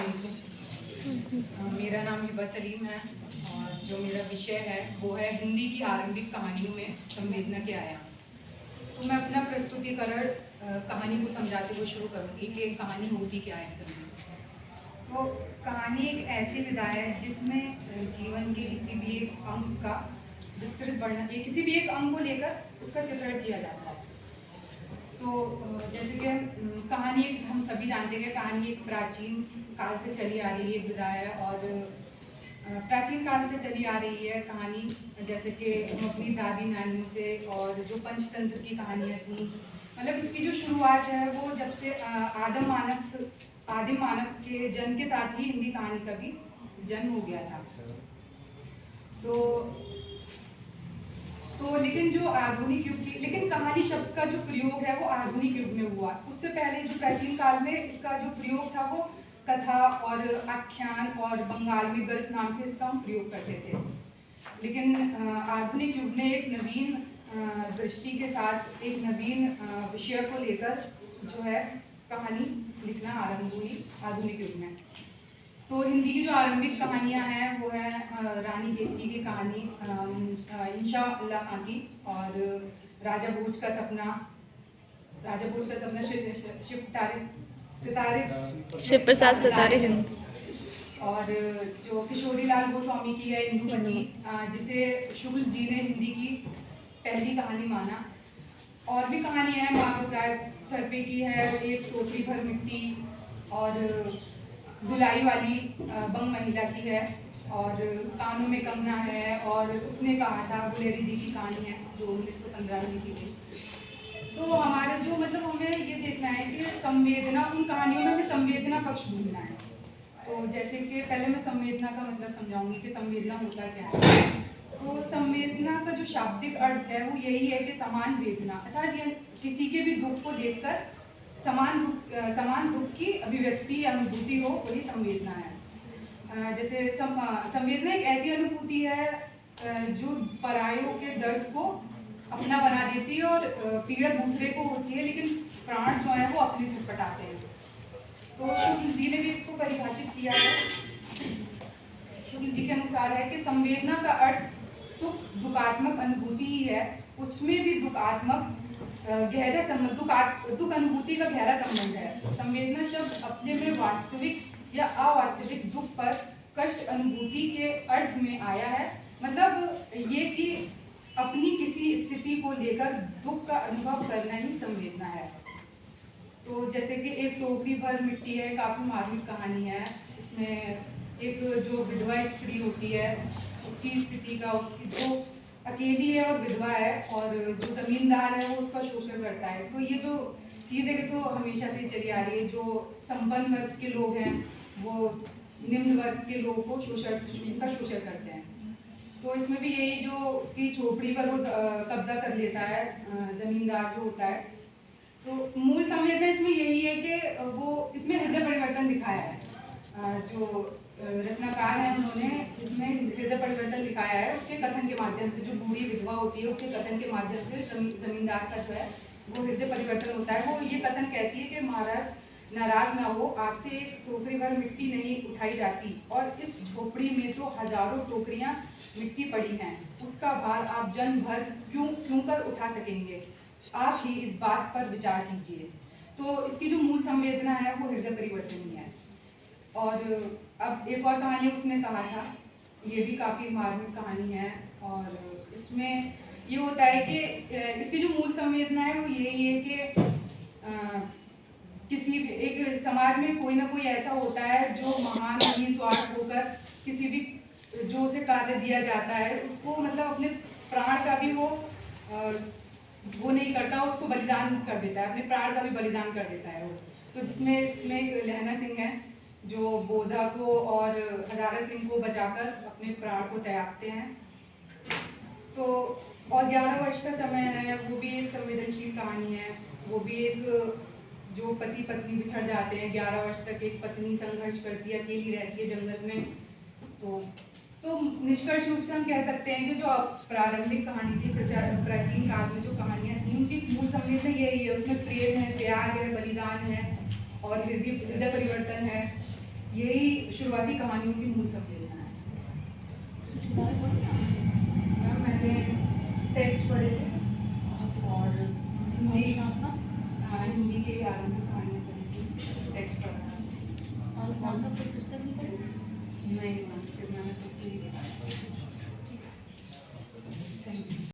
वालेकुम। मेरा नाम हिबा सलीम है और जो मेरा विषय है वो है हिंदी की आरंभिक कहानियों में संवेदना के आयाम। तो मैं अपना प्रस्तुतिकरण कहानी को समझाते हुए शुरू करूँगी कि कहानी होती क्या है असल में। तो कहानी एक ऐसी विधा है जिसमें जीवन के किसी भी एक अंग का विस्तृत वर्णन या किसी भी एक अंग को लेकर उसका चित्रण किया जाता है। तो जैसे कि कहानी एक हम सभी जानते हैं कि कहानी एक प्राचीन काल से चली आ रही है विधा है और प्राचीन काल से चली आ रही है कहानी। जैसे कि हम अपनी दादी नानियों से और जो पंचतंत्र की कहानियाँ थी, मतलब इसकी जो शुरुआत है वो जब से आदिम मानव के जन्म के साथ ही हिंदी कहानी का भी जन्म हो गया था। तो लेकिन जो आधुनिक युग की कहानी शब्द का जो प्रयोग है वो आधुनिक युग में हुआ। उससे पहले जो प्राचीन काल में इसका जो प्रयोग था वो कथा और आख्यान और बंगाल में गल्प नाम से इसका हम प्रयोग करते थे। लेकिन आधुनिक युग में एक नवीन दृष्टि के साथ एक नवीन विषय को लेकर जो है कहानी लिखना आरंभ हुई आधुनिक युग में। तो हिंदी की जो आरंभिक कहानियाँ हैं वो है रानी केतकी की कहानी, इंशाअल्लाह खां की, और राजा भोज का सपना शिव प्रसाद सितारे हिंद, और जो किशोरीलाल गोस्वामी की है इंदुमती, जिसे शुक्ल जी ने हिंदी की पहली कहानी माना। और भी कहानियाँ हैं, माधव राय सरपे की है एक टोकरी भर मिट्टी, और धुलाई वाली बंग महिला की है, और कानों में कंगना है, और उसने कहा था गुलेरी जी की कहानी है जो 1915 में लिखी गई। तो हमारे जो मतलब हमें ये देखना है कि संवेदना, उन कहानियों में हमें संवेदना पक्ष ढूंढना है। तो जैसे कि पहले मैं संवेदना का मतलब समझाऊंगी कि संवेदना होता क्या है। तो संवेदना का जो शाब्दिक अर्थ है वो यही है कि समान वेदना, अर्थात किसी के भी दुख को देखकर समान दुख की अभिव्यक्ति या अनुभूति हो, वही संवेदना है। जैसे संवेदना एक ऐसी अनुभूति है जो परायों के दर्द को अपना बना देती है और पीड़ा दूसरे को होती है, लेकिन प्राण जो है वो अपने छटपटाते हैं। तो शुक्ल जी ने भी इसको परिभाषित किया है। शुक्ल जी के अनुसार है कि संवेदना का अर्थ सुख दुखात्मक अनुभूति ही है, उसमें भी दुखात्मक गहरा संबंध, दुख अनुभूति का गहरा संबंध है। संवेदना शब्द अपने में वास्तविक या अवास्तविक दुख पर कष्ट अनुभूति के अर्थ में आया है। मतलब ये कि अपनी किसी स्थिति को लेकर दुख का अनुभव करना ही संवेदना है। तो जैसे कि एक टोकरी भर मिट्टी है, काफ़ी मार्मिक कहानी है। इसमें एक जो विधवा स्त्री होती है उसकी स्थिति का, उसकी जो अकेली है और विधवा है, और जो जमींदार है वो उसका शोषण करता है। तो ये जो चीज़ है तो हमेशा से चली आ रही है। जो संपन्न वर्ग के लोग हैं वो निम्न वर्ग के लोगों को शोषण करते हैं। तो इसमें भी यही जो उसकी झोपड़ी पर वो कब्जा कर लेता है जमींदार जो होता है। तो मूल संवेदना इसमें यही है कि वो इसमें हृदय परिवर्तन दिखाया है। जो रचनाकार हैं उन्होंने इसमें हृदय परिवर्तन दिखाया है उसके कथन के माध्यम से। जो बूढ़ी विधवा होती है उसके कथन के माध्यम से जमींदार का जो है वो हृदय परिवर्तन होता है। वो ये कथन कहती है कि महाराज नाराज ना हो, आपसे एक टोकरी भर मिट्टी नहीं उठाई जाती, और इस झोपड़ी में तो हजारों टोकरियां मिट्टी पड़ी हैं, उसका भार आप जन्म भर क्यों कर उठा सकेंगे, आप ही इस बात पर विचार कीजिए। तो इसकी जो मूल संवेदना है वो हृदय परिवर्तन ही है। और अब एक और कहानी उसने कहा था, ये भी काफ़ी मार्मिक कहानी है। और इसमें ये होता है कि इसकी जो मूल संवेदना है वो यही है कि किसी भी एक समाज में कोई ना कोई ऐसा होता है जो महान निस्वार्थ होकर किसी भी जो उसे कार्य दिया जाता है उसको मतलब अपने प्राण का भी वो नहीं करता, उसको बलिदान कर देता है, अपने प्राण का भी बलिदान कर देता है वो। तो इसमें एक लहना सिंह है जो बोधा को और हजारा सिंह को बचाकर अपने प्राण को त्यागते हैं। तो और 11 वर्ष का समय है, वो भी एक संवेदनशील कहानी है। वो भी एक जो पति पत्नी बिछड़ जाते हैं, 11 वर्ष तक एक पत्नी संघर्ष करती है, अकेली रहती है जंगल में। तो निष्कर्ष रूप से हम कह सकते हैं कि जो प्रारंभिक कहानी थी, प्राचीन काल में जो कहानियाँ थी, उनकी मूल संवेदना यही है। उसमें प्रेम है, त्याग है, बलिदान है और हृदय परिवर्तन है। यही शुरुआती कहानियों की मूल संवेदना है। मैम मैंने टेक्स्ट पढ़े थे और हिंदी के आरंभिक कहानियाँ पढ़ी थी, टेक्स्ट पढ़ा था।